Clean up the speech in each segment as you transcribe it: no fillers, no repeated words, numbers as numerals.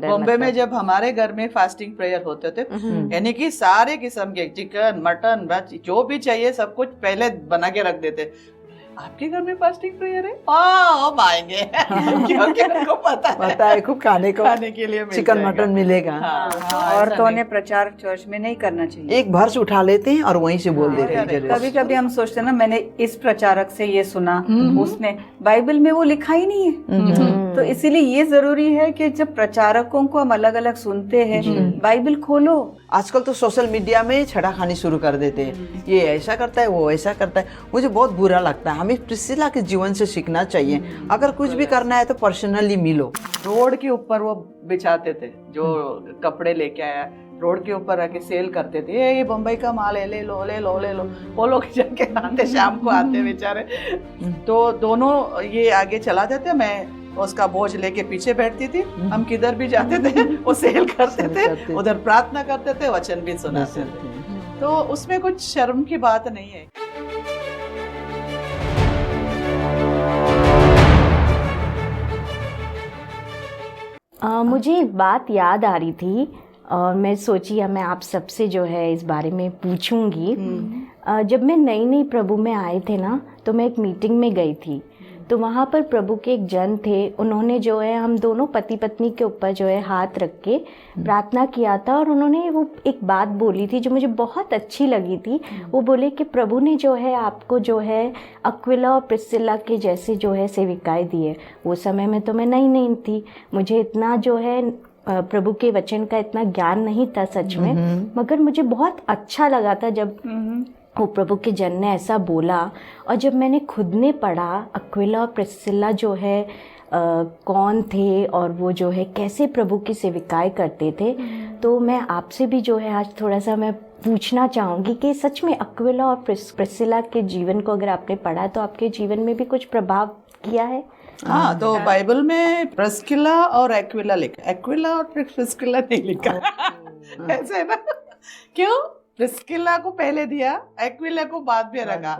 बॉम्बे में जब हमारे घर में फास्टिंग प्रेयर होते थे, यानी कि सारे किस्म के चिकन मटन जो भी चाहिए सब कुछ पहले बना के रख देते। आपके घर में फास्टिंग प्रेयर है? हम आएंगे क्योंकि उनको पता है खूब खाने के लिए चिकन मटन मिलेगा। औरतों ने प्रचार चर्च में नहीं करना चाहिए। एक भर्स उठा लेते हैं और वहीं से बोल देते हैं। कभी कभी हम सोचते हैं ना, मैंने इस प्रचारक से ये सुना, उसने बाइबल में वो लिखा ही नहीं है। तो इसीलिए ये जरूरी है कि जब प्रचारकों को हम अलग अलग सुनते हैं, बाइबल खोलो। आजकल तो सोशल मीडिया में छड़ा खानी शुरू कर देते हैं, ये ऐसा करता है वो ऐसा करता है। मुझे बहुत बुरा लगता है। हमें प्रिस्सिला के जीवन से सीखना चाहिए। अगर कुछ भी करना है तो पर्सनली मिलो। रोड के ऊपर वो बिछाते थे, जो कपड़े लेके आया रोड के ऊपर आके सेल करते थे, ये बम्बई का माल है, ले लो ले लो ले लो। वो लोग जाके आते, शाम को आते बेचारे। तो दोनों ये आगे चला देते, मैं उसका बोझ लेके पीछे बैठती थी। हम किधर भी जाते थे वो सेल करते थे, उधर प्रार्थना करते थे, वचन भी सुनाते थे। तो उसमें कुछ शर्म की बात नहीं है। मुझे एक बात याद आ रही थी और मैं सोची मैं आप सबसे जो है इस बारे में पूछूंगी। जब मैं नई प्रभु में आए थे ना, तो मैं एक मीटिंग में गई थी। तो वहाँ पर प्रभु के एक जन थे, उन्होंने जो है हम दोनों पति पत्नी के ऊपर जो है हाथ रख के प्रार्थना किया था। और उन्होंने वो एक बात बोली थी जो मुझे बहुत अच्छी लगी थी। वो बोले कि प्रभु ने जो है आपको जो है अक्विला और प्रिस्सिला के जैसे जो है सेविकाएं दी है। वो समय में तो मैं नई थी, मुझे इतना जो है प्रभु के वचन का इतना ज्ञान नहीं था सच में, मगर मुझे बहुत अच्छा लगा था जब वो प्रभु के जन ने ऐसा बोला। और जब मैंने खुद ने पढ़ा अक्विला और प्रिस्सिला जो है कौन थे और वो जो है कैसे प्रभु की सेविकाएं करते थे, तो मैं आपसे भी जो है आज थोड़ा सा मैं पूछना चाहूँगी कि सच में अक्विला और प्रिस्सिला के जीवन को अगर आपने पढ़ा तो आपके जीवन में भी कुछ प्रभाव किया है? हाँ, तो बाइबल में प्रिस्किला और एक्विला लिखा, एक्विला और प्रिस्किला नहीं लिखा। ऐसे है ना, क्यों? प्रिस्किला को पहले दिया, एक्विला को बाद में रखा,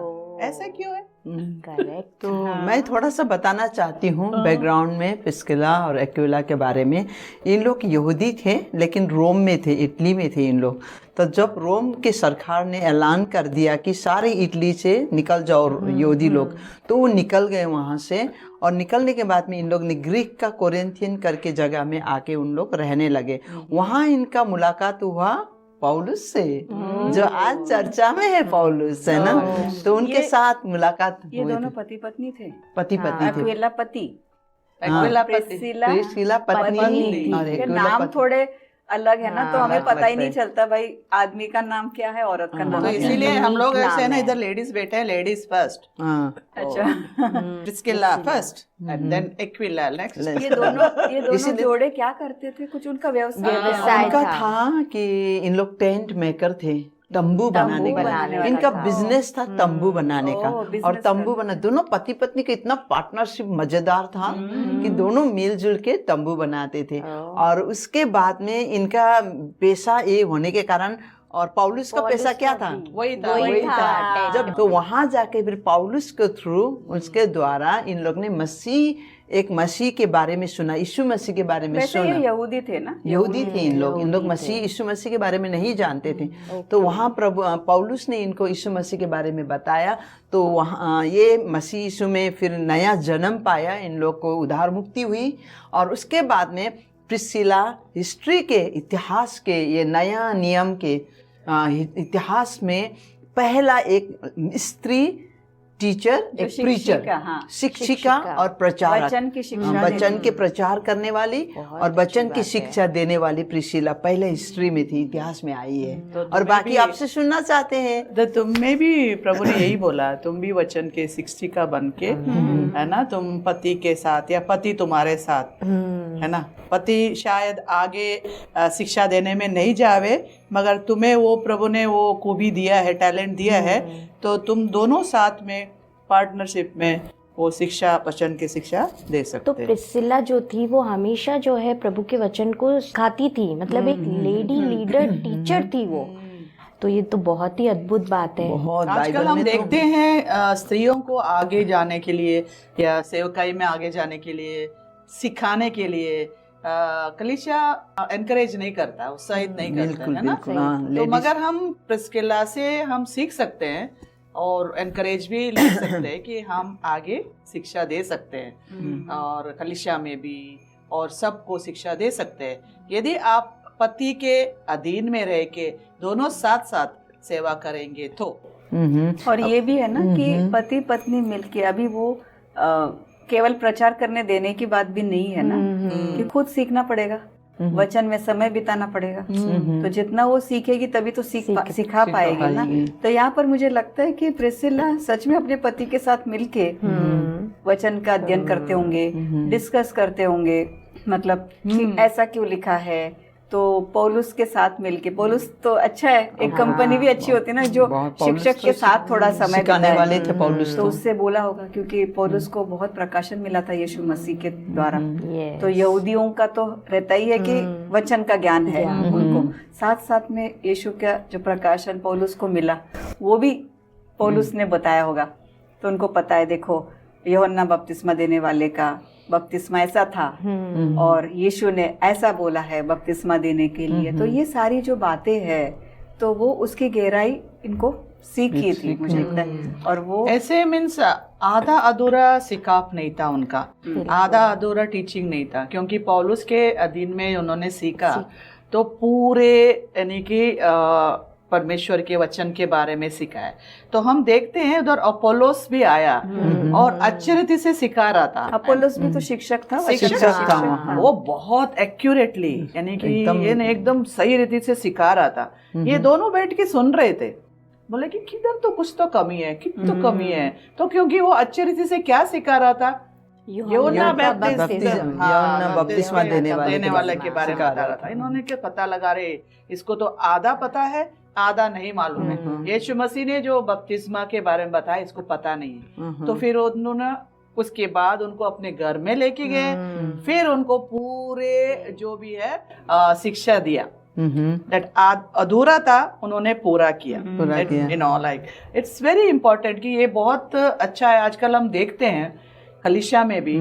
ऐसा क्यों है? करेक्ट। तो मैं थोड़ा सा बताना चाहती हूँ बैकग्राउंड में प्रिस्किला और एक्विला के बारे में। इन लोग यहूदी थे लेकिन रोम में थे, इटली में थे इन लोग। तो जब रोम के सरकार ने ऐलान कर दिया कि सारे इटली से निकल जाओ यहूदी लोग, तो वो निकल गए वहाँ से। और निकलने के बाद में इन लोग ने ग्रीक का कोरिंथियन करके जगह में आके उन लोग रहने लगे। वहाँ इनका मुलाकात हुआ पौलुस से, जो आज चर्चा में है पौलुस, है ना। तो उनके साथ मुलाकात ये दोनों पति पत्नी थे, पति पत्नी थे। एक्विला पति, एक्विला प्रिस्किला पत्नी और एक्विला नाम पति। थोड़े अलग है ना, तो हमें पता ही नहीं लगता है। चलता भाई आदमी का नाम क्या है, औरत का नाम तो क्या है। इसीलिए हम लोग ऐसे है ना, इधर लेडीज बैठे हैं, लेडीज फर्स्ट, अच्छा। Priscilla first and then Aquila next. ये दोनों जोड़े क्या करते थे? कुछ उनका व्यवसाय उनका था कि इन लोग टेंट मेकर थे, तंबू बनाने का। इनका बिजनेस था तंबू बनाने का। और तंबू बना, दोनों पति पत्नी का इतना पार्टनरशिप मजेदार था कि दोनों मिलजुल के तंबू बनाते थे। और उसके बाद में इनका पेशा ये होने के कारण, और पौलुस का पेशा क्या था? वही था। जब तो वहां जाके फिर पौलुस के थ्रू, उसके द्वारा इन लोग ने एक मसीह के बारे में सुना, यीशु मसीह के बारे में सुना। ये यहूदी थे ना, यहूदी थे इन लोग मसीह यीशु मसीह के बारे में नहीं जानते थे। तो वहाँ पौलुस ने इनको यीशु मसीह के बारे में बताया। तो वहाँ ये मसीह यीशु में फिर नया जन्म पाया, इन लोग को उद्धार मुक्ति हुई। और उसके बाद में प्रिस्किला हिस्ट्री के इतिहास के, ये नया नियम के इतिहास में पहला एक स्त्री टीचर, एक प्रीचर, शिक्षिका और प्रचारक, वचन के प्रचार करने वाली और वचन की शिक्षा देने वाली प्रिस्किला पहले हिस्ट्री में थी, इतिहास में आई है। तो और बाकी आपसे सुनना चाहते हैं। तो तुम्हें भी प्रभु ने यही बोला, तुम भी वचन के शिक्षिका बन के, है ना, तुम पति के साथ या पति तुम्हारे साथ, है ना। पति शायद आगे शिक्षा देने में नहीं जावे, मगर तुम्हें वो प्रभु ने वो खूबी दिया है, टैलेंट दिया है, तो तुम दोनों साथ में पार्टनरशिप में वो शिक्षा, वचन की शिक्षा दे सकते। तो प्रिस्किला जो थी वो हमेशा जो है प्रभु के वचन को सिखाती थी, मतलब एक लेडी लीडर टीचर थी वो। तो ये तो बहुत ही अद्भुत बात है। आजकल हम देखते हैं स्त्रियों को आगे जाने के लिए या सेवकाई में आगे जाने के लिए, सिखाने के लिए, कलीसिया एनकरेज नहीं करता, उत्साहित नहीं करता बिल्कुल है ना। बिल्कुल हाँ, तो ladies- मगर हम प्रिस्किला से हम सीख सकते हैं और एनकरेज भी ले सकते हैं कि हम आगे शिक्षा दे सकते हैं और कलीसिया में भी और सबको शिक्षा दे सकते हैं। यदि आप पति के अधीन में रह के दोनों साथ साथ सेवा करेंगे तो। और ये भी है ना कि पति पत्नी मिलके, अभी वो केवल प्रचार करने देने की बात भी नहीं है ना, कि खुद सीखना पड़ेगा, वचन में समय बिताना पड़ेगा। तो जितना वो सीखेगी तभी तो सिखा पाएगी ना। तो यहाँ पर मुझे लगता है कि प्रिस्सिला सच में अपने पति के साथ मिलके वचन का अध्ययन करते होंगे, डिस्कस करते होंगे, मतलब कि ऐसा क्यों लिखा है। तो पौलुस के साथ मिलके, पौलुस तो अच्छा है, एक कंपनी भी अच्छी होती है ना जो शिक्षक के साथ थोड़ा समय सिखाने वाले थे पौलुस, तो उससे बोला होगा, क्योंकि पौलुस को बहुत प्रकाशन मिला था यीशु मसीह के द्वारा। तो यहूदियों का तो रहता ही है कि वचन का ज्ञान है उनको, साथ साथ में यीशु का जो प्रकाशन पौलुस को मिला वो भी पौलुस ने बताया होगा। तो उनको पता है, देखो यूहन्ना बपतिस्मा देने वाले का बपतिस्मा ऐसा था और यीशु ने ऐसा बोला है बपतिस्मा देने के लिए। तो ये सारी जो बातें हैं तो वो उसकी गहराई इनको सीखी थी मुझे लगता है। और वो ऐसे मीन्स आधा अधूरा सिकाप नहीं था उनका, आधा अधूरा टीचिंग नहीं था, क्योंकि पौलुस के अधीन में उन्होंने सीखा तो पूरे यानी कि परमेश्वर के वचन के बारे में सिखाया। तो हम देखते हैं उधर अपोलोस भी आया और अच्छी रीति से सिखा रहा था। अपोलोस भी तो शिक्षक था, शिक्षक था, वो बहुत एक्यूरेटली यानी कि ये एकदम सही रीति से सिखा रहा था। ये दोनों बैठ के सुन रहे थे, बोले कि किधर तो कुछ तो कमी है, कित तो कमी है। तो क्योंकि वो अच्छी रीति से क्या सिखा रहा था, यूहन्ना बपतिस्मा देने वाले के बारे में बता रहा था। इन्होंने क्या पता लगा रहे, इसको तो आधा पता है आधा नहीं मालूम है। यीशु मसीह ने जो बपतिस्मा के बारे में बताया इसको पता नहीं है। तो फिर उन्होंने उसके बाद उनको अपने घर में लेके गए, फिर उनको पूरे जो भी है शिक्षा दिया। दैट अधूरा था उन्होंने पूरा किया। You know like it's very important कि ये बहुत अच्छा है। आजकल हम देखते हैं कलीसिया में भी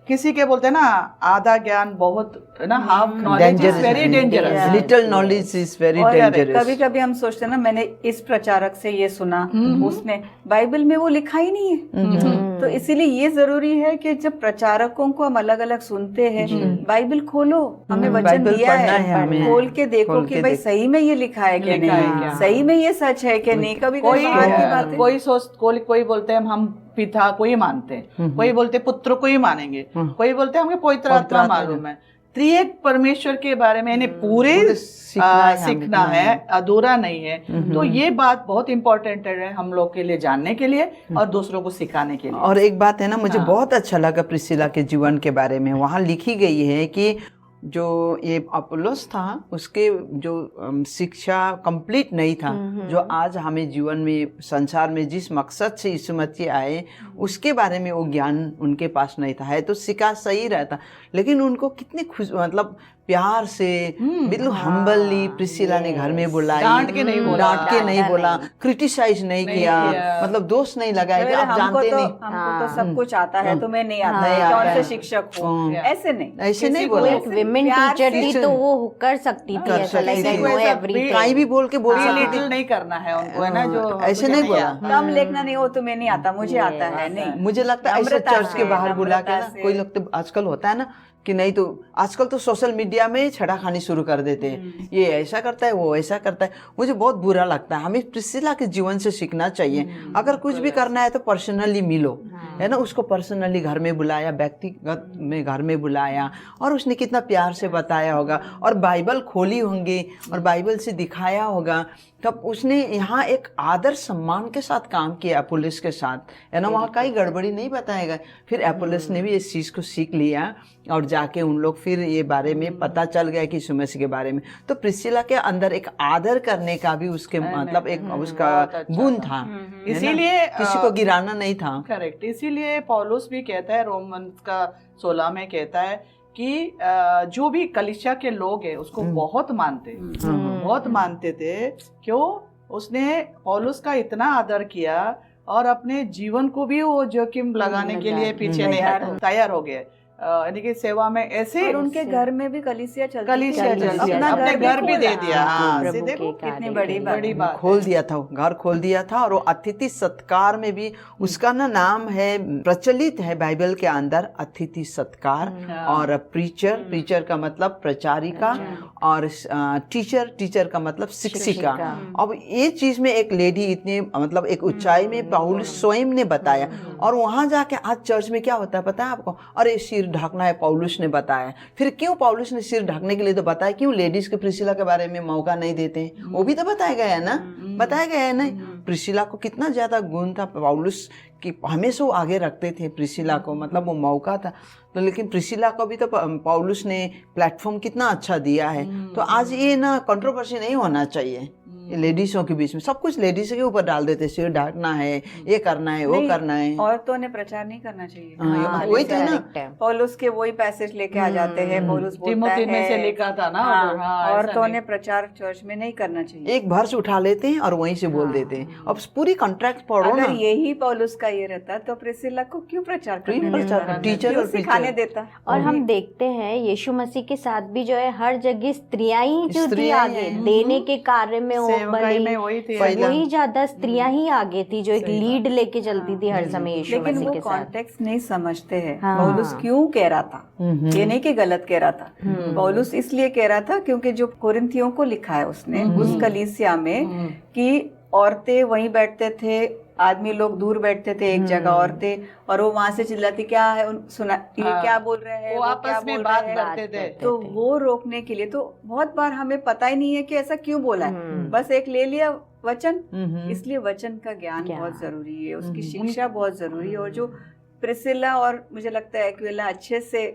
किसी के बोलते हैं ना आधा ज्ञान बहुत ना, half knowledge is very dangerous, little knowledge is very dangerous. कभी कभी हम सोचते हैं ना, मैंने इस प्रचारक से ये सुना, उसने बाइबल में वो लिखा ही नहीं है। तो इसीलिए ये जरूरी है कि जब प्रचारकों को हम अलग अलग सुनते हैं, बाइबल खोलो, हमें वचन दिया है, खोल के देखो कि भाई सही में ये लिखा है कि नहीं, सही में ये सच है कि नहीं। कभी कोई बोलते हैं हम पिता को ही मानते हैं, कोई बोलते पुत्र को ही मानेंगे, कोई बोलते हैं हमें पवित्र आत्मा मालूम है। त्रिएक परमेश्वर के बारे में पूरे सीखना है, अधूरा नहीं है। तो ये बात बहुत इम्पोर्टेंट है हम लोग के लिए जानने के लिए और दूसरों को सिखाने के लिए। और एक बात है ना, मुझे बहुत अच्छा लगा प्रिस्सिला के जीवन के बारे में। वहाँ लिखी गई है कि जो ये अपोलोस था उसके जो शिक्षा कंप्लीट नहीं था, जो आज हमें जीवन में संसार में जिस मकसद से यीशु मसीह आए उसके बारे में वो ज्ञान उनके पास नहीं था। है तो सिखा सही रहता, लेकिन उनको कितने खुश मतलब प्यार से बिल्कुल हम्बली प्रिस्सिला ने घर में बुलाई, डांट के नहीं बोला, क्रिटिसाइज नहीं किया, मतलब दोष नहीं लगाया कि आप जानते नहीं, हमको तो सब कुछ आता है, तुम्हें नहीं आता है, कौन से शिक्षक हो, ऐसे नहीं बोला। विमेन टीचर थी तो वो कर सकती थी, कहीं भी बोल के लिटिल नहीं करना है उनको, है ना, जो ऐसे नहीं बोला। कम लिखना नहीं, वो तुम्हें नहीं आता, मुझे आता है, नहीं। मुझे लगता है ऐसे चर्च के बाहर बुला के ना, कोई लोग तो आजकल होता है ना कि नहीं, तो आजकल तो सोशल मीडिया में छड़ा खानी शुरू कर देते हैं, ये ऐसा करता है वो ऐसा करता है। मुझे बहुत बुरा लगता है। हमें प्रिस्सिला के जीवन से सीखना चाहिए। अगर कुछ भी करना है तो पर्सनली मिलो, है ना। उसको पर्सनली घर में बुलाया, व्यक्तिगत में घर में बुलाया और उसने कितना प्यार से बताया होगा और बाइबल खोली होंगी और बाइबल से दिखाया होगा। तब उसने यहाँ एक आदर सम्मान के साथ काम किया अपोलोस के साथ, है ना। वहाँ कहीं गड़बड़ी नहीं बताएगा। फिर अपोलोस ने भी इस चीज़ को सीख लिया और जाके उन लोग फिर ये बारे में पता चल गया कि यीशु मसीह के बारे में। तो प्रिस्सिला के अंदर एक आदर करने का भी उसके मतलब एक उसका गुण था, इसीलिए किसी को गिराना नहीं था। करेक्ट। इसीलिए पौलुस भी कहता है, रोमन का 16 में कहता है कि जो भी कलीसिया के लोग हैं उसको बहुत मानते थे। क्यों? उसने पौलुस का इतना आदर किया और अपने जीवन को भी वो जोखिम लगाने के लिए पीछे नहीं हटा, तैयार हो गए। यानी कि सेवा में ऐसे और उनके घर में भी कलीसिया चलती कलीसिया थी। चलती है, अपना अपने घर भी दे खोला। दिया। हाँ, प्रभु सीधे के को कार्य कितनी के बड़ी लिए। बड़ी बात खोल दिया था, घर खोल दिया था। और वो अतिथि सत्कार में भी उसका ना नाम है, प्रचलित है बाइबल के अंदर अतिथि सत्कार। और प्रीचर का मतलब प्रचारिका, और टीचर का मतलब शिक्षिका। अब ये चीज में एक लेडी इतने मतलब एक ऊंचाई में पौलुस स्वयं ने बताया। और वहां जाके आज चर्च में क्या होता है पता है आपको? अरे सिर ढकना है, पौलुस ने बताया। फिर क्यों पौलुस ने सिर ढकने के लिए तो बताया, क्यों लेडीज के प्रिसिला के बारे में मौका नहीं देते हैं? वो भी तो बताया गया है ना, बताया गया है ना। प्रिसिला को कितना ज्यादा गुण था पौलुस की, हमेशा वो आगे रखते थे प्रिसिला को, मतलब वो मौका था। तो लेकिन प्रिसिला को भी तो पौलुस ने प्लेटफॉर्म कितना अच्छा दिया है। तो आज ये ना कंट्रोवर्सी नहीं होना चाहिए लेडीजों के बीच में। सब कुछ लेडीज के ऊपर डाल देते, सिर ढाकना है, ये करना है, वो नहीं, करना है। औरतों ने प्रचार नहीं करना चाहिए। हाँ, वही तो ना। पौलुस के वही पैसेज लेके आ जाते हैं। पौलुस बोलता तिमोथी में से है लिखा था ना। हाँ, हाँ, ऐसा औरतों नहीं। ने प्रचार चर्च में नहीं करना चाहिए। एक वर्ष उठा लेते हैं और वहीं से बोल देते हैं। अब पूरी कॉन्ट्रैक्ट पढ़ो ना। अगर यही पौलुस का ये रहता तो प्रिसिला को क्यों प्रचार करना देता? टीचर क्यों और सिखाने देता? और हम देखते हैं यीशु मसीह के साथ भी जो है हर जगह स्त्रियां ही जो थी स्त्रियां आगे हैं। देने के कार्य में, वो सेवकाई में भले वही थी। वही ज्यादा स्त्रियां ही आगे थी जो एक लीड लेके चलती थी हर समय यीशु लेकिन मसीह वो के साथ। कॉन्टेक्स्ट नहीं समझते हैं। हाँ। पौलुस क्यों कह रहा था, ये नहीं कि गलत कह रहा था। पौलुस इसलिए कह रहा था क्योंकि जो कोरिन्थियों को लिखा है उसने उस कलीसिया में कि औरतें वहीं बैठते थे, आदमी लोग दूर बैठते थे एक जगह, औरतें, और वो वहां से चिल्लाती क्या है सुना, ये क्या बोल रहे हैं, वो क्या आपस में बोल बात रहे हैं। करते थे। तो वो रोकने के लिए, तो बहुत बार हमें पता ही नहीं है कि ऐसा क्यों बोला है, बस एक ले लिया वचन। इसलिए वचन का ज्ञान बहुत जरूरी है, उसकी शिक्षा बहुत जरूरी है। और जो प्रिसिला और मुझे लगता है एक्विला अच्छे से,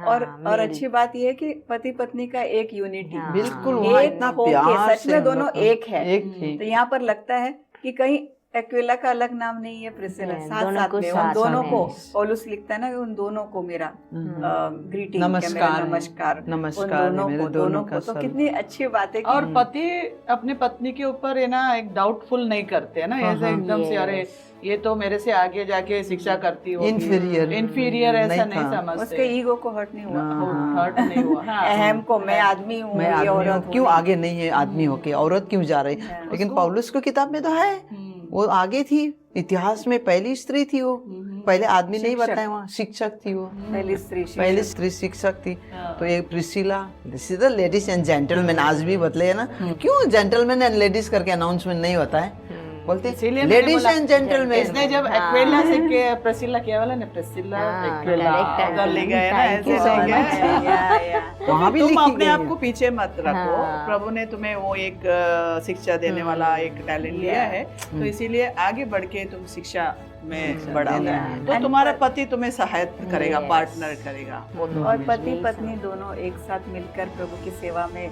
और अच्छी बात यह है कि पति पत्नी का एक यूनिटी, बिल्कुल, वहाँ एक इतना होके, प्यार सच से में हम दोनों लोग- एक है। एक थे। तो यहाँ पर लगता है कि कहीं एक्विला का अलग नाम नहीं है, प्रिसिला साथ दोनों साथ को में, साथ उन दोनों में। को पौलुस लिखता है ना कि उन दोनों को मेरा ग्रीटिंग, नमस्कार, नमस्कार, नमस्कार उन है मेरे दोनों का को। तो सब। कितनी अच्छी बात है कि और पति अपनी पत्नी के ऊपर है ना एक डाउटफुल नहीं करते है ना, ऐसे एकदम से अरे ये तो मेरे से आगे जाके शिक्षा करती होगी, इन्फीरियर ऐसा नहीं समझते। उसके ईगो को हर्ट नहीं हुआ, हर्ट नहीं हुआ। हाँ। अहम को, मैं आदमी हूँ, मैं ये आदमी हूँ, औरत क्यों हूँ। आगे नहीं है आदमी होके, औरत क्यों जा रही? लेकिन पौलुस को किताब में तो है, वो आगे थी, इतिहास में पहली स्त्री थी वो। पहले आदमी नहीं बताया, वहाँ शिक्षक थी वो, पहली स्त्री शिक्षक थी। तो ये Priscilla, this is the ladies and gentleman, आज भी बतले है ना। क्यों जेंटलमैन एंड लेडीज करके अनाउंसमेंट नहीं होता है? बोलते लेडीज एंड जेंटलमैन। इसने जब एक्विला से के प्रिसिला किया वाला ने, प्रिसिला एक्विला उधर ले गए ना, ऐसे ले गए। वहाँ भी तुम लिखी अपने गई आप है। को पीछे मत रखो, प्रभु ने तुम्हें वो एक शिक्षा देने वाला एक टैलेंट दिया है, तो इसीलिए आगे बढ़ के तुम शिक्षा में बढ़ाओ। तो तुम्हारा पति तुम्हें सहायता करेगा, पार्टनर करेगा। और पति पत्नी दोनों एक साथ मिलकर प्रभु की सेवा में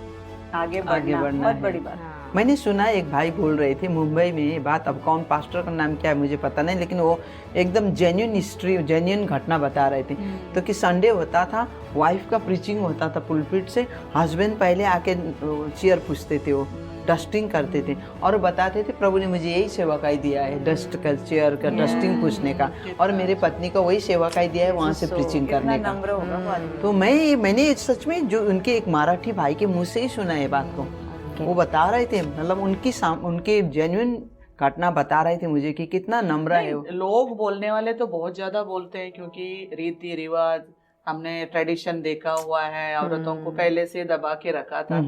आगे बढ़ना बहुत बड़ी बात है। मैंने सुना एक भाई बोल रहे थे मुंबई में ये बात, अब कौन पास्टर का नाम क्या है मुझे पता नहीं, लेकिन वो एकदम जेन्युइन हिस्ट्री, जेन्युइन घटना बता रहे थे। तो कि संडे होता था, वाइफ का प्रीचिंग होता था पुलपिट से, हस्बैंड पहले आके चेयर पूछते थे, वो डस्टिंग करते थे और बताते थे प्रभु ने मुझे यही सेवकाई दिया है, डस्ट का, चेयर का डस्टिंग पूछने का, और मेरे पत्नी को वही सेवकाई दिया है वहाँ से प्रीचिंग करने का। नम्र होगा वो आदमी। तो मैंने सच में जो उनके एक मराठी भाई के मुंह से ही सुना है बात को। वो बता रहे थे, मतलब उनके जेन्युइन घटना बता रहे थे मुझे कि कितना नम्र है वो। लोग बोलने वाले तो बहुत ज्यादा बोलते हैं, क्योंकि रीति रिवाज हमने ट्रेडिशन देखा हुआ है, औरतों को पहले से दबा के रखा था।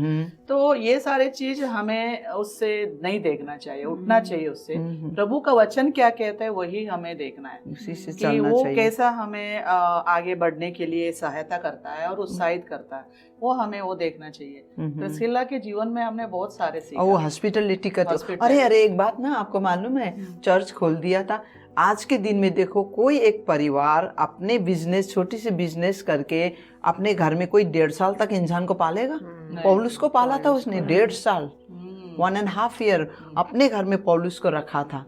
तो ये सारे चीज हमें उससे नहीं देखना चाहिए, उठना चाहिए उससे। प्रभु का वचन क्या कहता है वही हमें देखना है, उसी से कि चलना वो चाहिए। कैसा हमें आगे बढ़ने के लिए सहायता करता है और उत्साहित करता है, वो हमें वो देखना चाहिए। प्रिस्किला के जीवन में हमने बहुत सारे सीखा। और वो हॉस्पिटलिटी का अरे एक बात ना आपको मालूम है, चर्च खोल दिया था। आज के दिन में देखो, कोई एक परिवार अपने बिजनेस, छोटी सी बिजनेस करके अपने घर में कोई 1.5 साल तक इंसान को पालेगा? पौलुस को पाला था उसने 1.5 साल, 1.5 ईयर अपने घर में पौलुस को रखा था।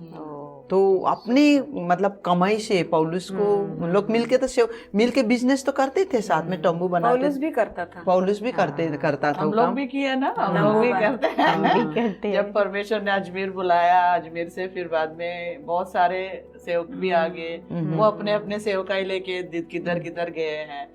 तो अपनी मतलब कमाई से पौलुस को लोग मिलके तो मिलके बिजनेस तो करते थे, साथ में तंबू बनाते। पौलुस भी करता था, पौलुस भी करता था। हम लोग भी किए ना, हम लोग भी करते हैं। जब परमेश्वर ने अजमेर बुलाया, अजमेर से फिर बाद में बहुत सारे सेवक भी आ गए, वो अपने अपने सेवकाई लेके किधर किधर गए हैं।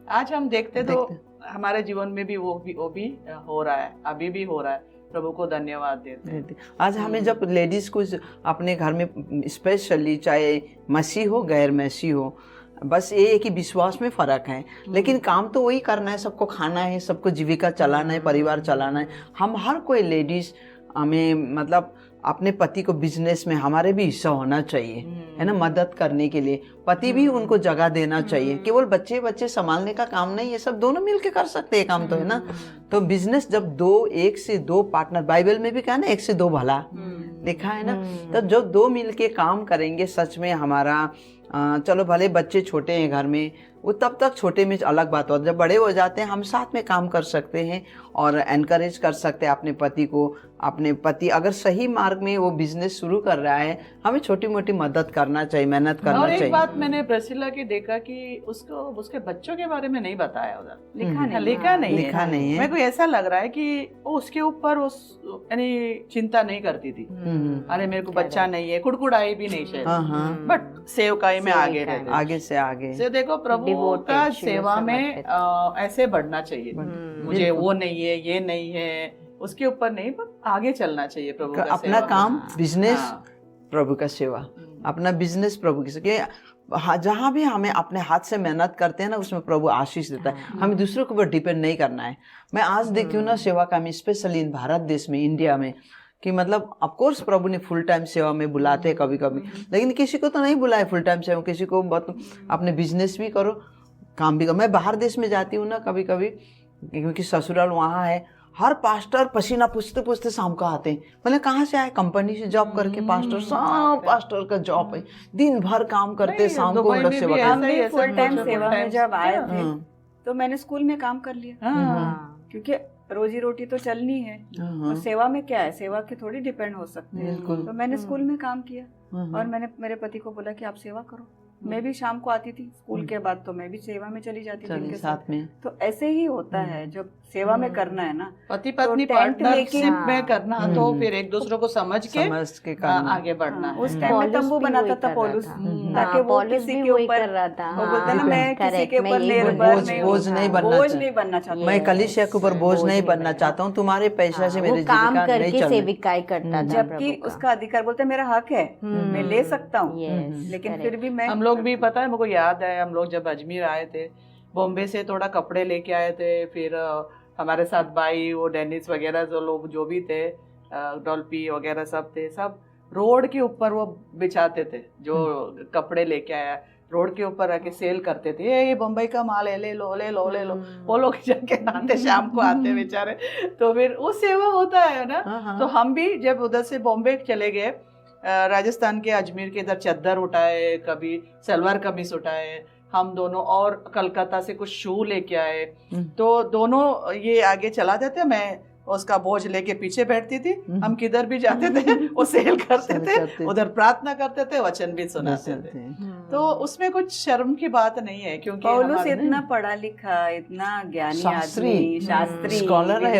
आज हम देखते तो हमारे जीवन में भी वो भी हो रहा है, अभी भी हो रहा है। प्रभु को धन्यवाद देते हैं। आज हमें जब लेडीज को अपने घर में स्पेशली, चाहे मसीह हो गैर मसीह हो, बस ये है कि विश्वास में फर्क है, लेकिन काम तो वही करना है, सबको खाना है, सबको जीविका चलाना है, परिवार चलाना है। हम हर कोई लेडीज हमें मतलब अपने पति को बिजनेस में हमारे भी हिस्सा होना चाहिए, है ना, मदद करने के लिए। पति भी उनको जगह देना चाहिए। केवल बच्चे संभालने का काम नहीं, ये सब दोनों मिलके कर सकते हैं काम, तो है ना। तो बिजनेस जब एक से दो पार्टनर, बाइबल में भी कहा ना, एक से दो भला, लिखा है ना। तो जो दो मिलके काम करेंगे, सच में हमारा चलो भले बच्चे छोटे हैं घर में, वो तब तक छोटे में अलग बात होती है। जब बड़े हो जाते हैं हम साथ में काम कर सकते हैं और एनकरेज कर सकते हैं अपने पति को। अपने पति अगर सही मार्ग में वो बिजनेस शुरू कर रहा है, हमें छोटी मोटी मदद करना चाहिए, मेहनत करना चाहिए। और एक बात मैंने प्रिसिला की देखा कि उसको उसके बच्चों के बारे में नहीं बताया उधर, लिखा नहीं है। मेरे को ऐसा लग रहा है कि वो उसके ऊपर यानी चिंता नहीं करती थी। अरे मेरे को बच्चा नहीं है, कुड़कुड़ाई भी नहीं शायद, बट सेवकाई में आगे रहते, आगे से आगे से। देखो प्रभु का सेवा में ऐसे बढ़ना चाहिए। मुझे वो नहीं है, ये नहीं है, उसके ऊपर नहीं, पर आगे चलना चाहिए प्रभु का अपना काम, बिजनेस प्रभु का सेवा, अपना बिजनेस प्रभु की सेवा। जहाँ भी हमें अपने हाथ से मेहनत करते हैं ना, उसमें प्रभु आशीष देता है। हमें दूसरों के ऊपर डिपेंड नहीं करना है। मैं आज देखती हूँ ना सेवा का, मैं स्पेशली इन भारत देश में, इंडिया में, कि मतलब ऑफकोर्स प्रभु ने फुल टाइम सेवा में बुलाते हैं कभी कभी, लेकिन किसी को तो नहीं बुलाए फुल टाइम सेवा। किसी को अपने बिजनेस भी करो, काम भी करो। मैं बाहर देश में जाती हूँ ना कभी कभी, क्योंकि ससुराल वहाँ है, हर पास्टर पसीना पूछते पूछते शाम को आते हैं। मतलब कहाँ से आए? कंपनी से जॉब करके पास्टर, सब पास्टर का जॉब है, दिन भर काम करते, शाम को लोग सेवा करते। फुल टाइम सेवा में जब आए थे तो मैंने स्कूल में काम कर लिया, क्योंकि रोजी रोटी तो चलनी है। और सेवा में क्या है, सेवा के थोड़ी डिपेंड हो सकते हैं। तो मैंने स्कूल में काम किया और मैंने मेरे पति को बोला कि आप सेवा करो। मैं भी शाम को आती थी स्कूल के बाद, तो मैं भी सेवा में चली जाती थी उनके साथ में। तो ऐसे ही होता है, जब सेवा में करना है ना, पति पत्नी पार्टनरशिप में करना, तो फिर एक दूसरे को समझ के आगे बढ़ना। उस टाइम में तंबू बनाता था पौलुस, ताकि वो किसी के ऊपर, वो बोलता ना, मैं किसी के ऊपर निर्भर नहीं, बोझ नहीं बनना चाहता, मैं कलीसिया के ऊपर बोझ नहीं बनना चाहता हूँ, तुम्हारे पैसा से मेरी जीविका नहीं चल रही। सेविकाई करता था, जबकि उसका अधिकार, बोलता मेरा हक है, मैं ले सकता हूँ, लेकिन फिर भी मैं। हम लोग भी, पता है मुझे याद है, हम लोग जब अजमेर आए थे, बॉम्बे से थोड़ा कपड़े लेके आए थे, फिर हमारे साथ भाई, वो डेनिस वगैरह जो लोग जो भी थे, डॉल्पी वगैरह सब थे, सब रोड के ऊपर वो बिछाते थे, जो कपड़े लेके आया रोड के ऊपर आके सेल करते थे। ये बम्बई का माल है, ले लो ले लो ले लो। वो लोग जाके आते, शाम को आते बेचारे। तो फिर वो सेवा होता है ना। तो हम भी जब उधर से बॉम्बे चले गए, राजस्थान के अजमेर के इधर चद्दर उठाए, कभी सलवार कमीज उठाए हम दोनों, और कलकत्ता से कुछ शू लेके आए। तो दोनों ये आगे चला देते, मैं उसका बोझ लेके पीछे बैठती थी। हम किधर भी जाते थे वो सेल करते थे, उधर प्रार्थना करते थे, वचन भी सुनाते थे। तो उसमें कुछ शर्म की बात नहीं है, क्योंकि पौलुस इतना पढ़ा लिखा, इतना ज्ञानी आदमी, शास्त्री, स्कॉलर है,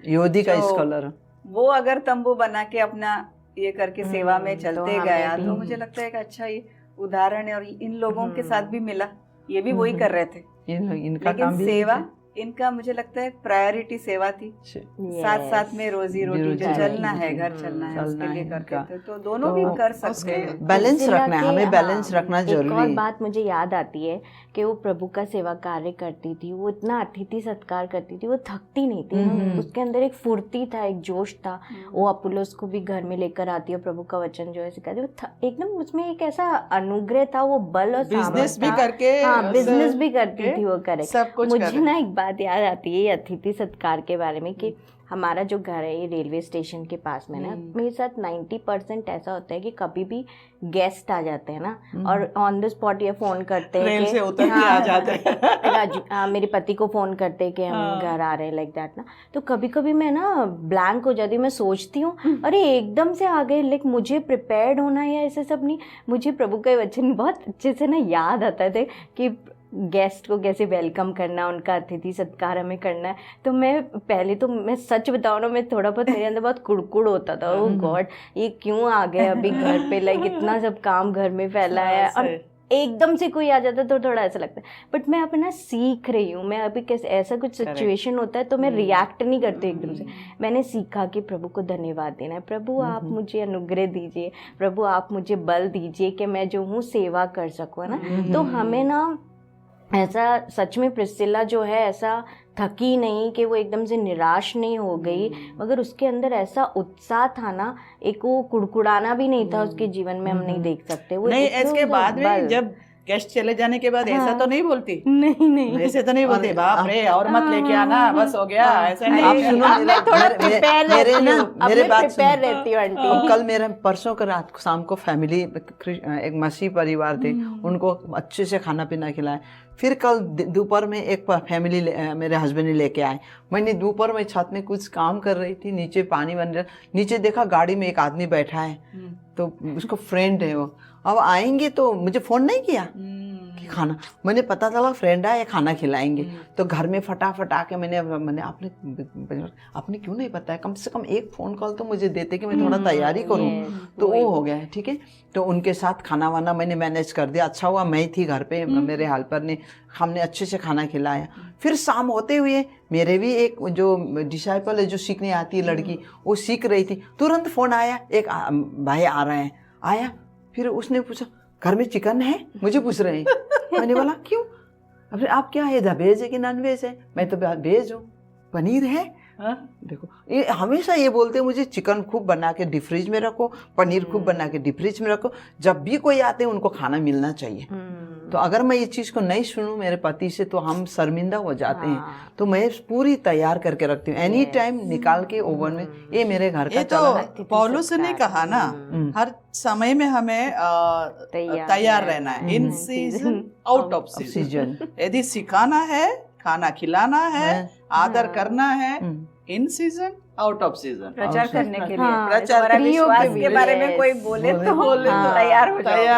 यहूदी का स्कॉलर, वो अगर तंबू बना के अपना ये करके सेवा में चलते गया, तो मुझे लगता है कि अच्छा ये उदाहरण है। और इन लोगों के साथ भी मिला, ये भी वही कर रहे थे, इनका लेकिन काम भी सेवा, इनका मुझे लगता है प्रायोरिटी सेवा थी। साथ साथ में रोजी रोटी जो चलना है, घर चलना है, उसके लिए करते थे। तो दोनों भी कर सकते हैं, बैलेंस रखना है, हमें बैलेंस रखना जरूरी है। एक और बात मुझे याद आती है कि वो प्रभु का सेवा कार्य करती थी, वो इतना अतिथि सत्कार करती थी, वो थकती नहीं थी। उसके अंदर एक फुर्ती था, एक जोश था। वो अपुल्लोस को भी घर में लेकर आती है, प्रभु का वचन जो है सिखाती है, एकदम उसमें एक ऐसा अनुग्रह था, वो बल और बिजनेस भी करके, बिजनेस भी करती थी वो, करेक्ट। मुझे ना एक बात याद आती है अतिथि सत्कार के बारे में, कि हमारा जो घर है ये रेलवे स्टेशन के पास में ना, मेरे साथ 90% ऐसा होता है कि कभी भी गेस्ट आ जाते हैं ना, और ऑन द स्पॉट ये फोन करते हैं कि उतर के आ जाते हैं। मेरे पति को फोन करते हैं कि हम घर आ रहे हैं, लाइक दैट ना। तो कभी कभी मैं ना ब्लैंक हो जाती हूँ, मैं सोचती हूँ अरे एकदम से आ गए, लाइक मुझे प्रिपेयर्ड होना या ऐसे सब नहीं। मुझे प्रभु का वचन बहुत अच्छे से ना याद आता था कि गेस्ट को कैसे वेलकम करना, उनका अतिथि सत्कार हमें करना है। तो मैं पहले तो मैं सच बताऊँ ना, मैं थोड़ा बहुत मेरे अंदर बहुत कुड़कुड़ होता था, ओह गॉड ये क्यों आ गए अभी घर पे, लाइक इतना सब काम घर में फैला है। और एकदम से कोई आ जाता है तो थोड़ा ऐसा लगता है, बट मैं अपना सीख रही हूँ। मैं अभी कैसे ऐसा कुछ सिचुएशन होता है तो मैं रिएक्ट नहीं करती एकदम से। मैंने सीखा कि प्रभु को धन्यवाद देना है, प्रभु आप मुझे अनुग्रह दीजिए, प्रभु आप मुझे बल दीजिए कि मैं जो हूँ सेवा कर सकूँ, है ना। तो हमें ना ऐसा सच में प्रिस्सिला जो है ऐसा थकी नहीं कि वो एकदम से निराश नहीं हो गई, मगर उसके अंदर ऐसा उत्साह था ना, एक वो कुड़कुड़ाना भी नहीं था उसके जीवन में, हम नहीं देख सकते वो नहीं। इतना इसके बाद में बल। जब गेस्ट चले जाने के बाद ऐसा तो नहीं बोलती, नहीं ऐसे तो नहीं बोलती बाप रे और मत लेके आना बस हो गया, ऐसा नहीं। आप सुनो, अब मैं थोड़ा प्रिपेयर मेरे रहती ना हूँ, अब मेरे मैं बात प्रिपेयर सुनो। रहती हूँ आंटी। कल मेरे परसों को रात को शाम को फैमिली एक मसीह परिवार थे, उनको अच्छे से खाना पीना खिलाया। फिर कल दोपहर में एक फैमिली मेरे हस्बैंड ने लेके आए। मैंने दोपहर में छत में कुछ काम कर रही थी, नीचे पानी बन रहा, नीचे देखा गाड़ी में एक आदमी बैठा है, तो उसको फ्रेंड है वो। अब आएंगे तो मुझे फोन नहीं किया कि खाना, मैंने पता चला फ्रेंड आया खाना खिलाएंगे, तो घर में फटाफट आके मैंने आपने क्यों नहीं बताया, कम से कम एक फ़ोन कॉल तो मुझे देते कि मैं थोड़ा तैयारी करूं। तो वो हो गया है, ठीक है। तो उनके साथ खाना वाना मैंने मैनेज कर दिया। अच्छा हुआ मैं थी घर पे, मेरे हेल्पर ने, हमने अच्छे से खाना खिलाया। फिर शाम होते हुए मेरे भी एक जो डिसाइपल है जो सीखने आती है लड़की, वो सीख रही थी, तुरंत फ़ोन आया, एक भाई आ रहे हैं, आया। फिर उसने पूछा घर में चिकन है, मुझे पूछ रहे हैं। मैंने बोला क्यों, अब आप क्या है, वेज है कि नॉन वेज है? मैं तो वेज हूँ। पनीर है? देखो ये हमेशा ये बोलते हैं मुझे चिकन खूब बना के डीप फ्रिज में रखो, पनीर खूब बना के डीप फ्रिज में रखो, जब भी कोई आते हैं उनको खाना मिलना चाहिए। तो अगर मैं ये चीज़ को नहीं सुनूं मेरे पति से तो हम शर्मिंदा हो जाते हैं। तो मैं पूरी तैयार करके रखती हूँ, एनी टाइम निकाल के ओवन में। ये मेरे घर का ये तो पौलुस ने कहा ना, हर समय में हमें तैयार रहना है, इन सीजन आउट ऑफ सीजन। यदि सिखाना है, खाना खिलाना है, आदर करना है, इन सीजन आउट ऑफ सीजन, प्रचार करने के लिए, प्रचार हमारा विश्वास के बारे में कोई बोले तो तैयार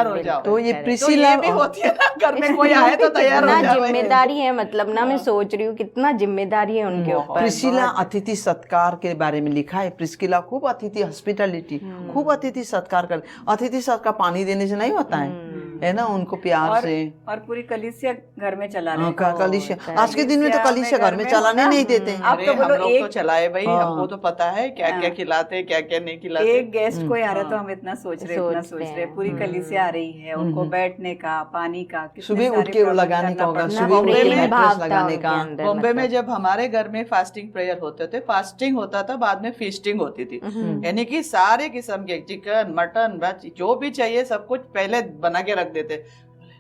हो जाओ। तो ये तो प्रिसिला ये भी होती है ना, घर में कोई आए तो तैयार हो कितना जाओ। जिम्मेदारी है, मतलब ना मैं सोच रही हूँ कितना जिम्मेदारी है उनके ऊपर। प्रिसिला अतिथि सत्कार के बारे में लिखा है। प्रिस्किला खूब अतिथि हॉस्पिटैलिटी, खूब अतिथि सत्कार कर। अतिथि सत्कार पानी देने से नहीं होता है ना, उनको प्यार से। और पूरी कलीसिया घर में चला रहे हैं। कलीसिया आज के दिन में तो कलीसिया घर में चलाने नहीं देते हैं। अब तो बोलो हम लोग तो चलाए भाई, हमको तो पता है क्या क्या खिलाते, क्या क्या नहीं खिलाते। एक गेस्ट कोई आ रहा तो हम इतना सोच रहे, पूरी कलीसिया आ रही है, उनको बैठने का, पानी का, सुबह उठ के लगाने का होगा, सुबह उठ के मैट्रेस लगाने का। बॉम्बे में जब हमारे घर में फास्टिंग प्रेयर होते थे, फास्टिंग होता था, बाद में फीस्टिंग होती थी, यानी कि सारे किस्म के चिकन मटन जो भी चाहिए सब कुछ पहले बना के रख देते।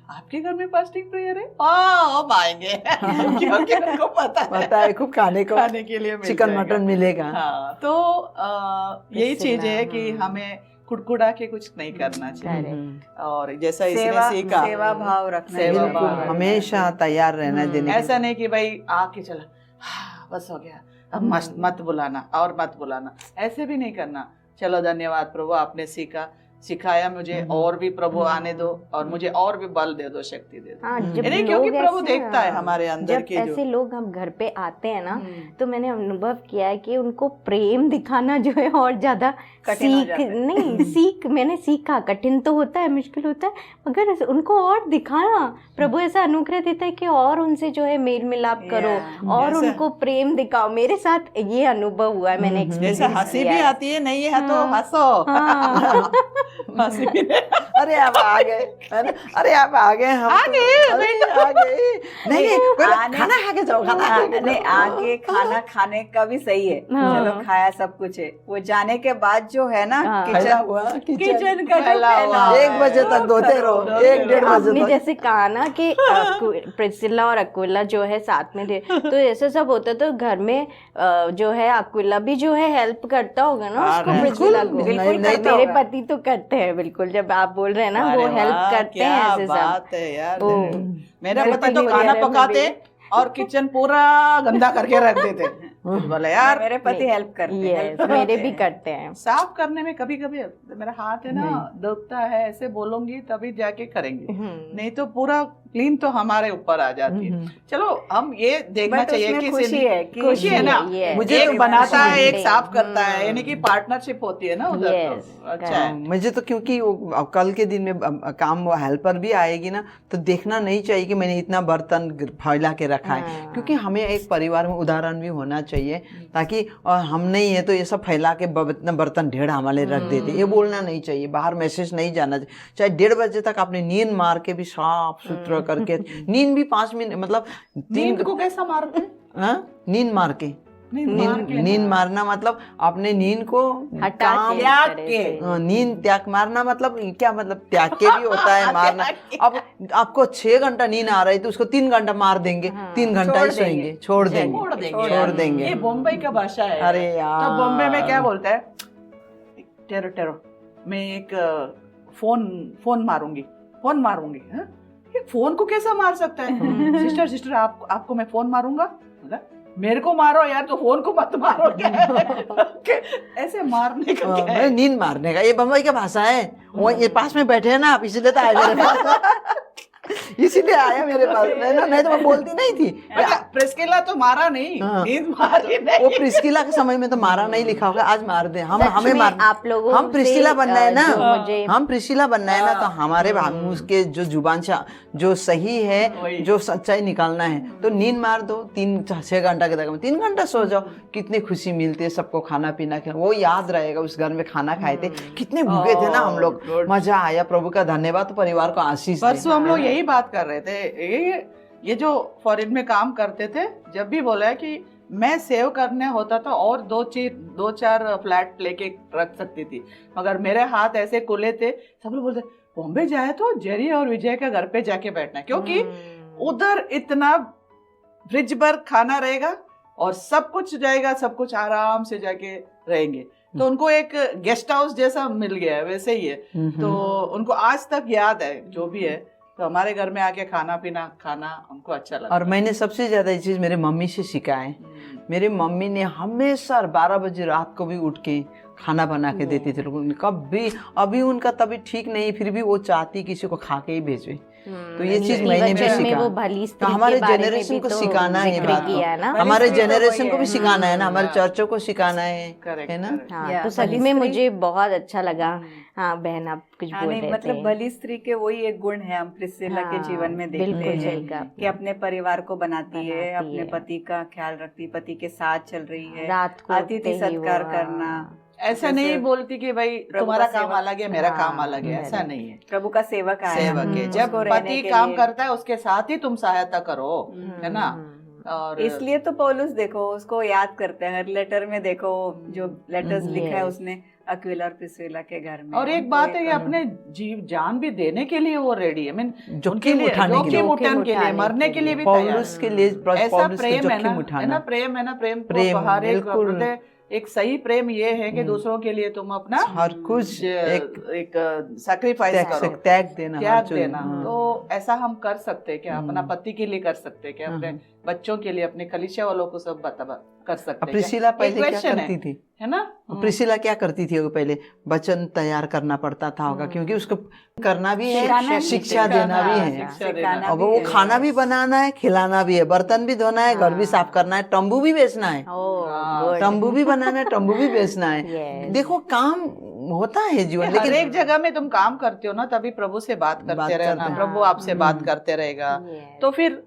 आपके घर में फास्टिंग प्रेयर है? हम आएंगे क्योंकि उनको पता है खूब खाने के लिए चिकन मटन मिलेगा। हाँ, तो यही चीज है कि हमें कुड़कुड़ा के कुछ नहीं करना चाहिए। और जैसा इसने सीखा, सेवा भाव रखना, सेवा भाव हमेशा तैयार रहना देने। ऐसा नहीं कि भाई आके चला बस हो गया, अब मत बुलाना और मत बुलाना, ऐसे भी नहीं करना। चलो धन्यवाद प्रभु, आपने सिखाया मुझे, और भी प्रभु आने दो और मुझे और भी बल दे दो, शक्ति दे दो। क्योंकि प्रभु देखता है हमारे अंदर के ऐसे लोग हम घर पे आते हैं ना, तो मैंने अनुभव किया है कि उनको प्रेम दिखाना जो है और ज्यादा मैंने सीखा। कठिन तो होता है, मुश्किल होता है, मगर उनको और दिखाना, प्रभु ऐसा अनुग्रह देता है कि और उनसे जो है मेल मिलाप करो और उनको प्रेम दिखाओ। मेरे साथ ये अनुभव हुआ है, मैंने जैसे हंसी भी आती है, नहीं है तो हंसो। अरे आप आ गए, अरे आप आ गए, हम आ गए। नहीं खाना खा के जाओ, आगे खाना खाने का भी सही है। चलो खाया सब कुछ है, वो जाने के बाद जो है ना किचन का 1 बजे तक धोते रहो, 1-1.5 बजे तक। जैसे कहा ना कि प्रिस्किला और अक्विला जो है साथ में थे, तो ऐसे सब होता तो घर में जो है अक्विला भी जो है हेल्प करता होगा ना उसको, प्रिस्किला को। मेरे पति तो करते हैं बिल्कुल, जब आप बोल रहे हैं ना वो हेल्प करते हैं, ऐसे बात है यार। मेरा पति तो खाना पकाते और किचन पूरा गंदा करके रख देते। बोले यार मेरे पति हेल्प करते हैं, मेरे भी करते हैं। साफ करने में कभी कभी मेरा हाथ है ना दुखता है, ऐसे बोलूंगी तभी जाके करेंगे, नहीं तो पूरा क्लीन तो हमारे ऊपर आ जाती है। चलो हम ये देखना But चाहिए उसमें कि खुशी है कि खुशी है ना, Yes. मुझे Yes. एक बनाता है एक Yes. साफ करता है, यानी कि पार्टनरशिप होती है ना उधर। Yes. तो अच्छा है। मुझे तो क्योंकि अब कल के दिन में काम वो हेल्पर भी आएगी ना, तो देखना नहीं चाहिए कि मैंने इतना बर्तन फैला के रखा है, क्योंकि हमें एक परिवार में उदाहरण भी होना चाहिए, ताकि और हम नहीं है तो ये सब फैला के इतना बर्तन ढेर हमारे रख देते, ये बोलना नहीं चाहिए, बाहर मैसेज नहीं जाना चाहिए। चाहे 1:30 बजे तक अपनी नींद मार के भी साफ सुथरा करके, नींद भी 5 मिनट मतलब नींद को कैसा मारते हैं? हाँ, नींद मार के, नींद मारना मतलब अपने नींद को हटा काम के त्याग तरह के। से। नींद त्याग मारना मतलब क्या, मतलब त्याग के भी होता है मारना। अब आपको 6 घंटा नींद आ रही है तो उसको 3 घंटा मार देंगे, 3 घंटा ही सोएंगे, छोड़ देंगे, छोड़ देंगे। ये बॉम्बे का भाषा है। अरे यार। तो बॉम्बे में क्या बोलता है, टेरो टेरो, मैं एक फोन मारूंगी। हाँ? ये फोन को कैसा मार सकता है? सिस्टर आपको मैं फोन मारूंगा, मतलब मेरे को मारो यार, तो फोन को मत मारो। क्या ऐसे मारने का क्या है? नींद मारने का ये बम्बई का भाषा है। वो ये पास में बैठे हैं ना आप, इसलिए तो आए मेरे पास। इसीलिए आया मेरे पास, नहीं तो मैं बोलती नहीं थी। अच्छा, प्रिस्किला तो मारा नहीं, हाँ। नींद मारी नहीं। वो प्रिस्किला के समय में तो मारा नहीं लिखा होगा, आज मार दे हम, सच हमें में मार, आप लोगों हम प्रिस्किला से, बनना है ना, जो मुझे- हम प्रिस्किला बनना है ना, तो हमारे उसके जो जुबान से जो सही है, वही। जो सच्चाई निकालना है, तो नींद मार दो 3-6 घंटा के तक, 3 घंटा सो जाओ, कितनी खुशी मिलती है, सबको खाना पीना खिला, वो याद रहेगा उस घर में खाना खाए थे, कितने भूखे थे ना हम लोग, मजा आया, प्रभु का धन्यवाद, तो परिवार को आशीष दे। परसों हम लोग यही बात कर रहे थे, ये जो फॉरेन में काम करते थे, जब भी बोला है कि मैं सेव करने होता था और 2-4 फ्लैट लेके रख सकती थी, मगर मेरे हाथ ऐसे खुले थे। सब लोग बोलते बॉम्बे जाए तो जेरी और विजय के घर पे जाके बैठना है, क्योंकि उधर इतना फ्रिज भर खाना रहेगा और सब कुछ जाएगा, सब कुछ आराम से जाके रहेंगे। तो उनको एक गेस्ट हाउस जैसा मिल गया है, वैसे ही है। तो उनको आज तक याद है जो भी है, तो हमारे घर में आके खाना पीना खाना उनको अच्छा लगता और मैंने सबसे ज्यादा ये चीज मेरे मम्मी से सीखा है। मेरे मम्मी ने हमेशा 12 बजे रात को भी उठ के खाना बना के देती थी लोगों ने, कभी, अभी उनका तभी ठीक नहीं, फिर भी वो चाहती किसी को खा के ही भेजे। तो ये चीज मैंने भी सीखा। वो भली तो हमारे जनरेशन को सिखाना है, ये बात को हमारे जनरेशन को भी सिखाना है ना, हमारे चर्चों को सिखाना है ना। हाँ, तो सच में मुझे बहुत अच्छा लगा। हाँ बहन, आप कुछ बोल रहे थे। मतलब भली स्त्री के वही एक गुण है हम प्रिस्किला के जीवन में देखते हैं कि अपने परिवार को बनाती है, अपने पति का ख्याल रखती, पति के साथ चल रही है, रात को अतिथि सत्कार करना। ऐसा नहीं बोलती कि भाई तुम्हारा काम अलग है, मेरा काम अलग है, ऐसा नहीं है। प्रभु का सेवक है, सेवक है, जब पति काम करता है उसके साथ ही तुम सहायता करो, है ना। और इसलिए तो पौलुस देखो उसको याद करते हैं हर लेटर में, देखो जो लेटर्स लिखा है उसने अक्विला और प्रिस्किला के घर में। और एक बात है कि अपने जीव जान भी देने के लिए वो रेडी है, मीन जोखिम उठाने के लिए, मरने के लिए भी तैयार पौलुस के लिए ऐसा प्रेम है ना, प्रेम बिल्कुल। एक सही प्रेम ये है कि दूसरों के लिए तुम अपना हर कुछ एक सैक्रिफाइस करो, त्याग देना। तो ऐसा हम कर सकते हैं क्या? अपना पति के लिए कर सकते हैं क्या? अपने बच्चों के लिए, अपने कलीसिया वालों को सब कर सकते हैं। प्रिस्किला पहले क्या करती थी, है ना? प्रिस्किला क्या करती थी? वो पहले वचन तैयार करना पड़ता था होगा, क्योंकि उसको करना भी है, शिक्षा देना भी है, और वो खाना भी बनाना है, खिलाना भी है, बर्तन भी धोना है, घर भी साफ करना है, तंबू भी बेचना है, तंबू भी बनाना है, तंबू भी बेचना है। देखो काम होता है जीवन, लेकिन एक जगह में तुम काम करते हो ना, तभी प्रभु से बात करते रहना, प्रभु आपसे बात करते रहेगा। तो फिर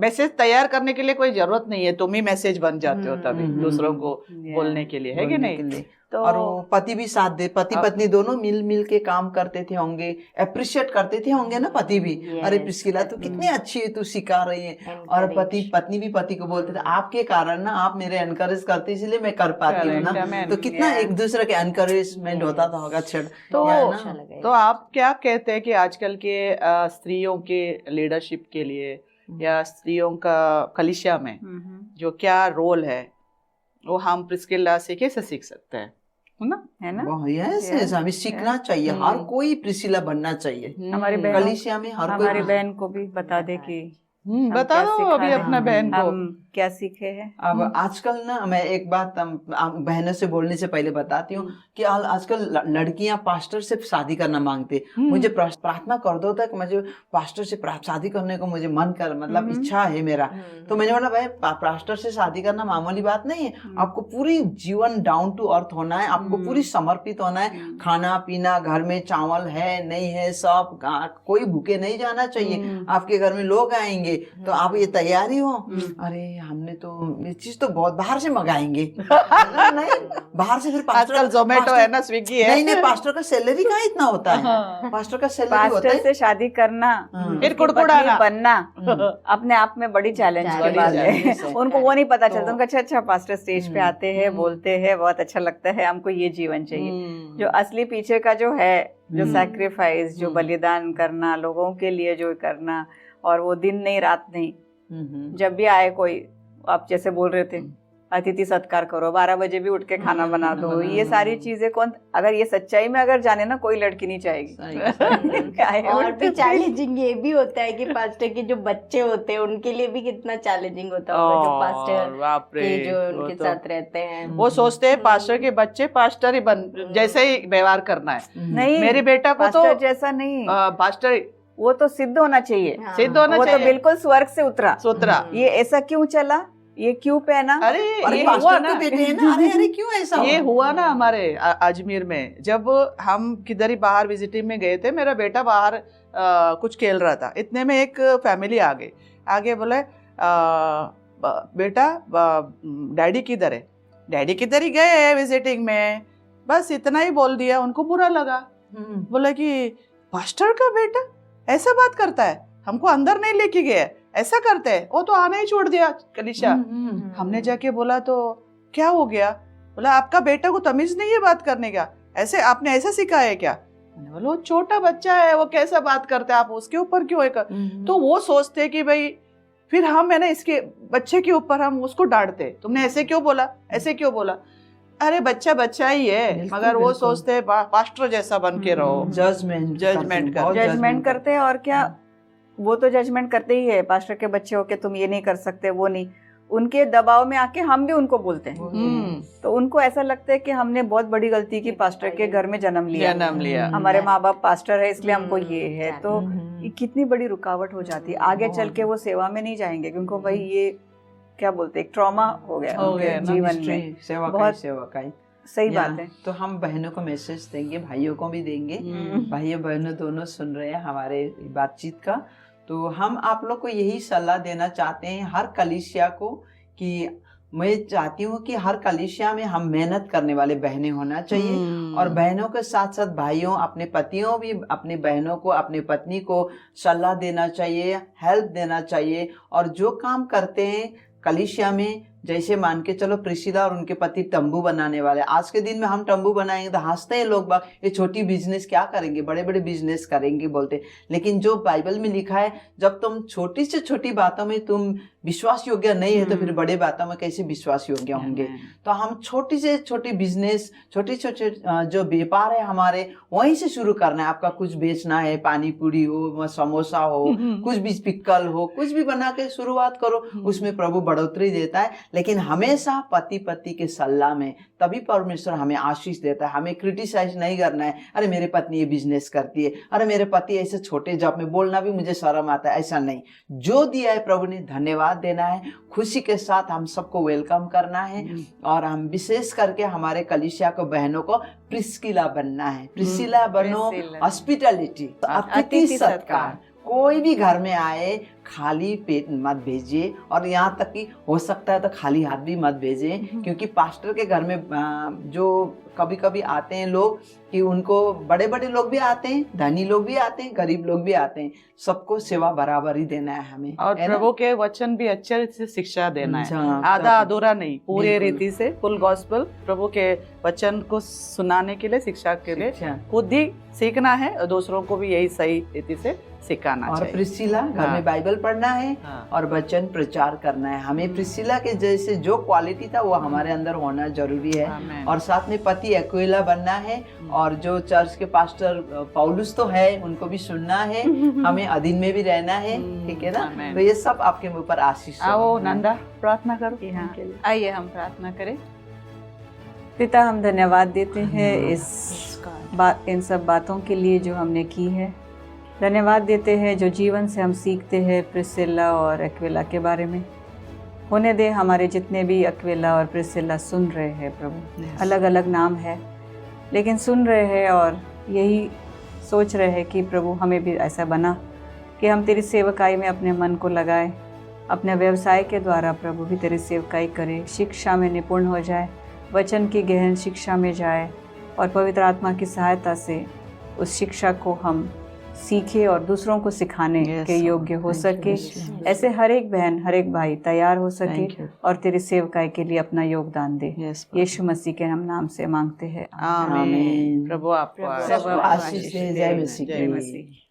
मैसेज तैयार करने के लिए कोई जरूरत नहीं है, तुम ही मैसेज बन जाते हो तभी दूसरों को बोलने के लिए, है कि नहीं? तो और वो पति भी साथ दे, पति पत्नी दोनों मिल के काम करते थे होंगे, अप्रिशिएट करते थे होंगे ना पति भी। अरे प्रिस्किला तू कितनी अच्छी है, तू सिखा रही है। और पत्नी भी पति को बोलते थे आपके कारण ना, आप मेरे एनकरेज करते इसलिए मैं कर पाती हूँ ना। तो कितना एक दूसरे के एनकरेजमेंट होता था होगा। तो आप क्या कहते हैं कि आजकल के स्त्रियों के लीडरशिप के लिए या स्त्रियों का कलीसिया में जो क्या रोल है, वो हम प्रिस्किला से कैसे सीख सकते हैं, है ना? हमें सीखना चाहिए, हर कोई प्रिस्किला बनना चाहिए। हमारी कलीसिया में हर हमारी बहन को भी बता दे कि बता क्या दो अभी सिखाएं? अपना बहन को। हम क्या सीखे हैं? अब आजकल ना मैं एक बात बहनों से बोलने से पहले बताती हूँ कि आजकल लड़कियां पास्टर से शादी करना मांगते। मुझे प्रार्थना कर दो तक मुझे पास्टर से शादी करने को मुझे मन कर मतलब इच्छा है मेरा। तो मैंने बोला भाई पास्टर से शादी करना मामूली बात नहीं है, आपको पूरी जीवन डाउन टू अर्थ होना है, आपको पूरी समर्पित होना है। खाना पीना घर में चावल है नहीं है सब, कोई भूखे नहीं जाना चाहिए। आपके घर में लोग आएंगे तो आप ये तैयारी हो? अरे हमने तो ये चीज तो बहुत बाहर से मंगाएंगे। नहीं बाहर से फिर आजकल जोमेटो है ना, स्विगी है। नहीं पास्टर का सैलरी कहाँ इतना होता है? पास्टर का सैलरी होता पास्टर है से शादी करना, फिर उसकी कुड़कुड़ाना। पत्नी बनना अपने आप में बड़ी चैलेंज की बात challenge है। है। उनको वो नहीं पता चलता, उनका अच्छा पास्टर स्टेज पे आते हैं, बोलते हैं, बहुत अच्छा लगता है, हमको ये जीवन चाहिए। जो असली पीछे का जो है, जो सैक्रिफाइस, जो बलिदान करना, लोगों के लिए जो करना, और वो दिन नहीं रात नहीं, जब भी आए कोई, आप जैसे बोल रहे थे अतिथि सत्कार करो, 12 बजे भी उठ के खाना बना दो, ये सारी चीजें कौन, अगर ये सच्चाई में अगर जाने ना, कोई लड़की नहीं चाहेगी। क्या है? और भी चैलेंजिंग ये भी होता है कि पास्टर के जो बच्चे होते हैं उनके लिए भी कितना चैलेंजिंग होता होगा, जो पास्टर बाप रे, के जो वो उनके तो- साथ रहते हैं। वो सोचते हैं पास्टर के बच्चे पास्टर ही बन जैसे ही व्यवहार करना है। नहीं, मेरे बेटा को तो पास्टर जैसा नहीं, पास्टर वो तो सिद्ध होना चाहिए। हाँ। सिद्ध होना वो तो चाहिए। बिल्कुल स्वर्ग से उतरा। सोतरा। ये ऐसा क्यों चला, ये क्यों पहना? अरे अरे ये हुआ पास्टर ना, के बेटे हैं ना, अरे क्यों ऐसा ये हुआ? हुआ ना हमारे अजमेर में, जब हम किधर ही बाहर विजिटिंग में गए थे, मेरा बेटा बाहर कुछ खेल रहा था, इतने में एक फैमिली आगे बोले बेटा डैडी किधर है? डैडी किधर ही गए हैं विजिटिंग में, बस इतना ही बोल दिया। उनको बुरा लगा, बोला कि पास्टर का बेटा ऐसा बात करता है, हमको अंदर नहीं लेके गया, ऐसा करते हैं, वो तो आना ही छोड़ दिया कलीसिया। हमने जाके बोला तो क्या हो गया? बोला आपका बेटा को तमीज नहीं है बात करने का, ऐसे आपने ऐसा सिखाया है क्या? मैंने बोला वो छोटा बच्चा है, वो कैसा बात करता है, आप उसके ऊपर क्यों है? तो वो सोचते हैं कि भाई फिर हम है ना इसके बच्चे के ऊपर हम उसको डांटते, तुमने ऐसे क्यों बोला, ऐसे क्यों बोला। अरे बच्चा ही है, मगर वो सोचते हैं पास्टर जैसा बन के रहो। जजमेंट करते हैं। और क्या, वो तो जजमेंट करते ही है, पास्टर के बच्चे हो के तुम ये नहीं कर सकते, वो नहीं, उनके दबाव में आके हम भी उनको बोलते हैं। तो उनको ऐसा लगता है कि हमने बहुत बड़ी गलती की, पास्टर के घर में जन्म लिया, हमारे माँ बाप पास्टर है इसलिए हमको ये है। तो ये कितनी बड़ी रुकावट हो जाती है, आगे चल के वो सेवा में नहीं जाएंगे, क्योंकि भाई ये क्या बोलते हैं, ट्रॉमा हो गया उनके जीवन में। बहुत सेवा सही बात है। तो हम बहनों को मैसेज देंगे, भाइयों को भी देंगे, भाइयों बहनों दोनों सुन रहे हैं हमारे बातचीत का। तो हम आप लोग को यही सलाह देना चाहते हैं हर कलीसिया को, कि मैं चाहती हूँ कि हर कलीसिया में हम मेहनत करने वाले बहनें होना चाहिए, और बहनों के साथ साथ भाइयों, अपने पतियों भी अपनी बहनों को, अपनी पत्नी को सलाह देना चाहिए, हेल्प देना चाहिए। और जो काम करते हैं कलीसिया में, जैसे मान के चलो प्रिसिला और उनके पति तंबू बनाने वाले, आज के दिन में हम तंबू बनाएंगे तो हंसते हैं लोग, ये छोटी बिजनेस क्या करेंगे, बड़े बड़े बिजनेस करेंगे बोलते। लेकिन जो बाइबल में लिखा है, जब तुम छोटी से छोटी बातों में तुम विश्वास योग्य नहीं है तो फिर बड़े बातों में कैसे विश्वास योग्य होंगे। तो हम छोटी से छोटी बिजनेस, छोटे छोटे जो व्यापार है हमारे, वहीं से शुरू करना है। आपका कुछ बेचना है, पानी पूरी हो, समोसा हो, कुछ भी पिक्कल हो, कुछ भी बना के शुरुआत करो, उसमें प्रभु बढ़ोतरी देता है। लेकिन हमेशा पति के सलाह में, तभी परमेश्वर हमें आशीष देता है। हमें क्रिटिसाइज नहीं करना है, अरे मेरे पत्नी ये बिजनेस करती है, अरे मेरे पति ऐसे छोटे जॉब में, बोलना भी मुझे शर्म आता है, ऐसा नहीं। जो दिया है प्रभु ने धन्यवाद देना है, खुशी के साथ हम सबको वेलकम करना है। और हम विशेष करके हमारे कलीसिया को बहनों को प्रिस्किला बनना है। प्रिस्किला बनो, हॉस्पिटैलिटी, अतिथि सत्कार। कोई भी घर में आए खाली पेट मत भेजिए, और यहाँ तक कि हो सकता है तो खाली हाथ भी मत भेजिए, क्योंकि पास्टर के घर में जो कभी कभी आते हैं लोग, कि उनको बड़े बड़े लोग भी आते हैं, धनी लोग भी आते हैं, गरीब लोग भी आते हैं, सबको सेवा बराबर ही देना है हमें। और प्रभु के वचन भी अच्छे से शिक्षा देना है, आधा अधूरा नहीं, पूरे रीति से फुल गॉस्पेल प्रभु के वचन को सुनाने के लिए, शिक्षा के लिए खुद ही सीखना है, और दूसरों को भी यही सही रीति से सिखाना चाहिए। और प्रिस्किला घर में बाइबल बाइबल पढ़ना है हाँ। और वचन प्रचार करना है। हमें प्रिसिला के जैसे जो क्वालिटी था वो हमारे अंदर होना जरूरी है। आमेन। और साथ में पति एक्विला बनना है, और जो चर्च के पास्टर पौलुस तो है उनको भी सुनना है, हमें अधीन में भी रहना है, ठीक है ना। आमेन। तो ये सब आपके ऊपर आशीष हो। आओ नंदा प्रार्थना करो। हाँ। उनके लिए। आइए हम प्रार्थना करें। पिता, हम धन्यवाद देते हैं इन सब बातों के लिए जो हमने की है। धन्यवाद देते हैं जो जीवन से हम सीखते हैं प्रिसिला और एक्विला के बारे में। होने दे हमारे जितने भी एक्विला और प्रिसिला सुन रहे हैं प्रभु, अलग अलग नाम है लेकिन सुन रहे हैं और यही सोच रहे हैं कि प्रभु हमें भी ऐसा बना कि हम तेरी सेवकाई में अपने मन को लगाएं, अपने व्यवसाय के द्वारा प्रभु भी तेरी सेवकाई करें, शिक्षा में निपुण हो जाए, वचन की गहन शिक्षा में जाए और पवित्र आत्मा की सहायता से उस शिक्षा को हम सीखे और दूसरों को सिखाने के योग्य हो सके। ऐसे हर एक बहन हर एक भाई तैयार हो सके और तेरी सेवकाई के लिए अपना योगदान दे। यीशु मसीह के नाम से मांगते हैं, आमीन। प्रभु आपको सबको आशीष दे। जय मसीह। जय मसीह।